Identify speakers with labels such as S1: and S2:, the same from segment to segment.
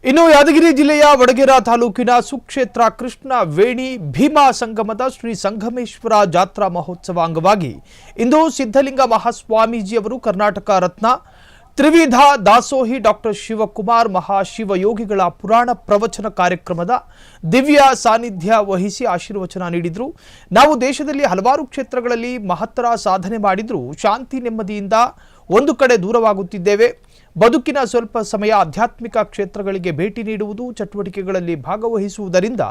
S1: ಇನ್ನು ಯಾದಗಿರಿ ಜಿಲ್ಲೆಯ ವಡಗೇರ ತಾಲೂಕಿನ ಸುಕ್ಷೇತ್ರ ಕೃಷ್ಣ ವೇಣಿ ಭೀಮಾ ಸಂಗಮದ ಶ್ರೀ ಸಂಗಮೇಶ್ವರ ಜಾತ್ರಾ ಮಹೋತ್ಸವ ಅಂಗವಾಗಿ ಇಂದು ಸಿದ್ಧಲಿಂಗ ಮಹಾಸ್ವಾಮೀಜಿಯವರು ಕರ್ನಾಟಕ ರತ್ನ ತ್ರಿವಿಧ ದಾಸೋಹಿ ಡಾಕ್ಟರ್ ಶಿವಕುಮಾರ್ ಮಹಾಶಿವಯೋಗಿಗಳ ಪುರಾಣ ಪ್ರವಚನ ಕಾರ್ಯಕ್ರಮದ ದಿವ್ಯ ಸಾನ್ನಿಧ್ಯ ವಹಿಸಿ ಆಶೀರ್ವಚನ ನೀಡಿದರು. ನಾವು ದೇಶದಲ್ಲಿ ಹಲವಾರು ಕ್ಷೇತ್ರಗಳಲ್ಲಿ ಮಹತ್ತರ ಸಾಧನೆ ಮಾಡಿದರೂ ಶಾಂತಿ ನೆಮ್ಮದಿಯಿಂದ ಒಂದು ಕಡೆ ದೂರವಾಗುತ್ತಿದ್ದೇವೆ. ಬದುಕಿನ ಸ್ವಲ್ಪ ಸಮಯ ಆಧ್ಯಾತ್ಮಿಕ ಕ್ಷೇತ್ರಗಳಿಗೆ ಭೇಟಿ ನೀಡುವುದು, ಚಟುವಟಿಕೆಗಳಲ್ಲಿ ಭಾಗವಹಿಸುವುದರಿಂದ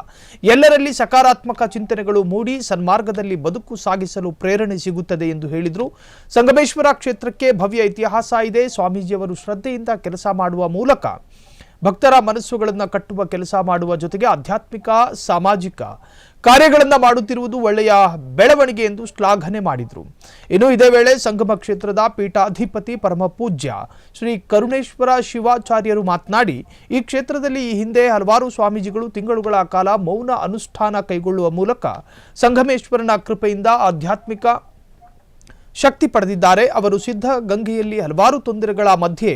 S1: ಎಲ್ಲರಲ್ಲಿ ಸಕಾರಾತ್ಮಕ ಚಿಂತನೆಗಳು ಮೂಡಿ ಸನ್ಮಾರ್ಗದಲ್ಲಿ ಬದುಕು ಸಾಗಿಸಲು ಪ್ರೇರಣೆ ಸಿಗುತ್ತದೆ ಎಂದು ಹೇಳಿದರು. ಸಂಗಮೇಶ್ವರ ಕ್ಷೇತ್ರಕ್ಕೆ ಭವ್ಯ ಇತಿಹಾಸ ಇದೆ. ಸ್ವಾಮೀಜಿಯವರು ಶ್ರದ್ಧೆಯಿಂದ ಕೆಲಸ ಮಾಡುವ ಮೂಲಕ ಭಕ್ತರ ಮನಸ್ಸುಗಳನ್ನು ಕಟ್ಟುವ ಕೆಲಸ ಮಾಡುವ ಜೊತೆಗೆ ಆಧ್ಯಾತ್ಮಿಕ ಸಾಮಾಜಿಕ ಕಾರ್ಯಗಳನ್ನು ಮಾಡುತ್ತಿರುವುದು ಒಳ್ಳೆಯ ಬೆಳವಣಿಗೆ ಎಂದು ಶ್ಲಾಘನೆ ಮಾಡಿದರು. ಇನ್ನು ಇದೇ ವೇಳೆ ಸಂಗಮ ಕ್ಷೇತ್ರದ ಪೀಠಾಧಿಪತಿ ಪರಮ ಪೂಜ್ಯ ಶ್ರೀ ಕರುಣೇಶ್ವರ ಶಿವಾಚಾರ್ಯರು ಮಾತನಾಡಿ, ಈ ಕ್ಷೇತ್ರದಲ್ಲಿ ಈ ಹಿಂದೆ ಹಲವಾರು ಸ್ವಾಮೀಜಿಗಳು ತಿಂಗಳುಗಳ ಕಾಲ ಮೌನ ಅನುಷ್ಠಾನ ಕೈಗೊಳ್ಳುವ ಮೂಲಕ ಸಂಗಮೇಶ್ವರನ ಕೃಪೆಯಿಂದ ಆಧ್ಯಾತ್ಮಿಕ ಶಕ್ತಿ ಪಡೆದಿದ್ದಾರೆ. ಅವರು ಸಿದ್ಧ ಗಂಗೆಯಲ್ಲಿ ಹಲವಾರು ತೊಂದರೆಗಳ ಮಧ್ಯೆ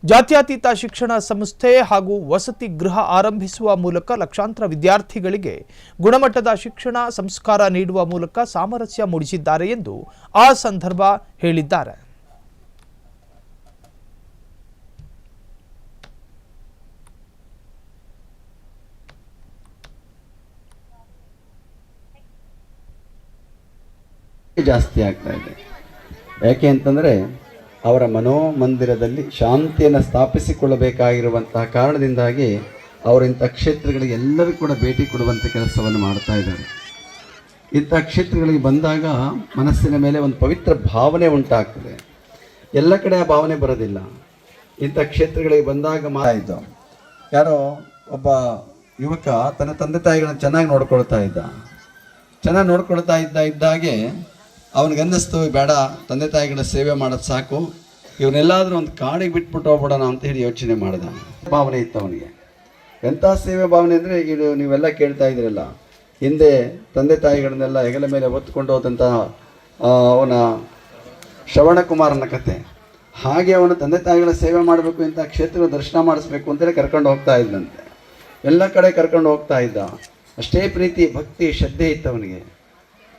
S1: ಜಾತ್ಯತೀತ ಶಿಕ್ಷಣ ಸಂಸ್ಥೆ ಹಾಗೂ ವಸತಿ ಗೃಹ ಆರಂಭಿಸುವ ಮೂಲಕ ಲಕ್ಷಾಂತರ ವಿದ್ಯಾರ್ಥಿಗಳಿಗೆ ಗುಣಮಟ್ಟದ ಶಿಕ್ಷಣ ಸಂಸ್ಕಾರ ನೀಡುವ ಮೂಲಕ ಸಾಮರಸ್ಯ ಮೂಡಿಸಿದ್ದಾರೆ ಎಂದು ಆ ಸಂದರ್ಭ ಹೇಳಿದ್ದಾರೆ.
S2: ಜಾಸ್ತಿ ಆಗ್ತಾ ಇದೆ. ಯಾಕೆ ಅಂತಂದರೆ ಅವರ ಮನೋಮಂದಿರದಲ್ಲಿ ಶಾಂತಿಯನ್ನು ಸ್ಥಾಪಿಸಿಕೊಳ್ಳಬೇಕಾಗಿರುವಂತಹ ಕಾರಣದಿಂದಾಗಿ ಅವರಿಂಥ ಕ್ಷೇತ್ರಗಳಿಗೆ ಎಲ್ಲರೂ ಕೂಡ ಭೇಟಿ ಕೊಡುವಂಥ ಕೆಲಸವನ್ನು ಮಾಡ್ತಾ ಇದ್ದಾರೆ. ಇಂಥ ಕ್ಷೇತ್ರಗಳಿಗೆ ಬಂದಾಗ ಮನಸ್ಸಿನ ಮೇಲೆ ಒಂದು ಪವಿತ್ರ ಭಾವನೆ ಉಂಟಾಗ್ತದೆ. ಎಲ್ಲ ಕಡೆ ಆ ಭಾವನೆ ಬರೋದಿಲ್ಲ. ಇಂಥ ಕ್ಷೇತ್ರಗಳಿಗೆ ಬಂದಾಗ ಮಾತಾಯಿತು, ಯಾರೋ ಒಬ್ಬ ಯುವಕ ತನ್ನ ತಂದೆ ತಾಯಿಗಳನ್ನ ಚೆನ್ನಾಗಿ ನೋಡ್ಕೊಳ್ತಾ ಇದ್ದಾಗೆ ಅವನಿಗನ್ನಿಸ್ತು, ಬೇಡ ತಂದೆ ತಾಯಿಗಳ ಸೇವೆ ಮಾಡೋದು ಸಾಕು, ಇವನ್ನೆಲ್ಲಾದರೂ ಒಂದು ಕಾಡಿಗೆ ಬಿಟ್ಬಿಟ್ಟು ಹೋಗ್ಬಿಡೋಣ ಅಂತ ಹೇಳಿ ಯೋಚನೆ ಮಾಡಿದ. ಭಾವನೆ ಇತ್ತು ಅವನಿಗೆ. ಎಂಥ ಸೇವೆ ಭಾವನೆ ಅಂದರೆ, ಇದು ನೀವೆಲ್ಲ ಕೇಳ್ತಾ ಇದ್ದೀರಲ್ಲ, ಹಿಂದೆ ತಂದೆ ತಾಯಿಗಳನ್ನೆಲ್ಲ ಹೆಗಲ ಮೇಲೆ ಹೊತ್ಕೊಂಡು ಹೋದಂಥ ಅವನ ಶ್ರವಣಕುಮಾರನ ಕತೆ, ಹಾಗೆ ಅವನು ತಂದೆ ತಾಯಿಗಳ ಸೇವೆ ಮಾಡಬೇಕು, ಇಂಥ ಕ್ಷೇತ್ರ ದರ್ಶನ ಮಾಡಿಸ್ಬೇಕು ಅಂತೇಳಿ ಕರ್ಕೊಂಡು ಹೋಗ್ತಾ ಇದ್ದಂತೆ. ಎಲ್ಲ ಕಡೆ ಕರ್ಕೊಂಡು ಹೋಗ್ತಾ ಇದ್ದ. ಅಷ್ಟೇ ಪ್ರೀತಿ ಭಕ್ತಿ ಶ್ರದ್ಧೆ ಇತ್ತು ಅವನಿಗೆ.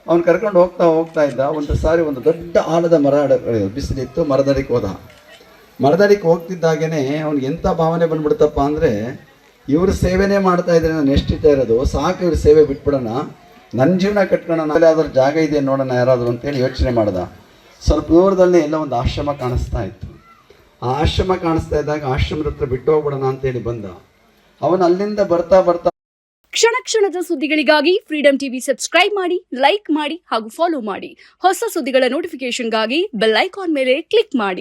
S2: ಅವ್ನು ಕರ್ಕೊಂಡು ಹೋಗ್ತಾ ಇದ್ದ. ಒಂದು ಸಾರಿ ಒಂದು ದೊಡ್ಡ ಆಲದ ಮರ ಬಿಸಿಲಿತ್ತು, ಮರದಡಿಗೆ ಹೋದ. ಮರದಡಿಗೆ ಹೋಗ್ತಿದ್ದಾಗೇ ಅವ್ನಿಗೆ ಎಂಥ ಭಾವನೆ ಬಂದ್ಬಿಡ್ತಪ್ಪ ಅಂದರೆ, ಇವ್ರ ಸೇವೆನೇ ಮಾಡ್ತಾ ಇದ್ರೆ ನಾನು ಎಷ್ಟಿತ ಇರೋದು, ಸಾಕು ಇವ್ರ ಸೇವೆ ಬಿಟ್ಬಿಡೋಣ, ನನ್ನ ಜೀವನ ಕಟ್ಕೊಳ್ಳೋಣ, ಯಾವ್ದಾದ್ರು ಜಾಗ ಇದೆ ನೋಡೋಣ ಯಾರಾದರೂ ಅಂತೇಳಿ ಯೋಚನೆ ಮಾಡ್ದ. ಸ್ವಲ್ಪ ದೂರದಲ್ಲಿ ಎಲ್ಲ ಒಂದು ಆಶ್ರಮ ಕಾಣಿಸ್ತಾ ಇತ್ತು. ಆ ಆಶ್ರಮ ಕಾಣಿಸ್ತಾ ಇದ್ದಾಗ ಆಶ್ರಮದ ಹತ್ರ ಬಿಟ್ಟು ಹೋಗ್ಬಿಡೋಣ ಅಂತೇಳಿ ಬಂದ. ಅವನು ಅಲ್ಲಿಂದ ಬರ್ತಾ
S3: ಕ್ಷಣ ಕ್ಷಣದ ಸುದ್ದಿಗಳಿಗಾಗಿ ಫ್ರೀಡಂ ಟಿವಿ ಸಬ್ಸ್ಕ್ರೈಬ್ ಮಾಡಿ, ಲೈಕ್ ಮಾಡಿ ಹಾಗೂ ಫಾಲೋ ಮಾಡಿ. ಹೊಸ ಸುದ್ದಿಗಳ ನೋಟಿಫಿಕೇಶನ್ಗಾಗಿ ಬೆಲ್ ಐಕಾನ್ ಮೇಲೆ ಕ್ಲಿಕ್ ಮಾಡಿ.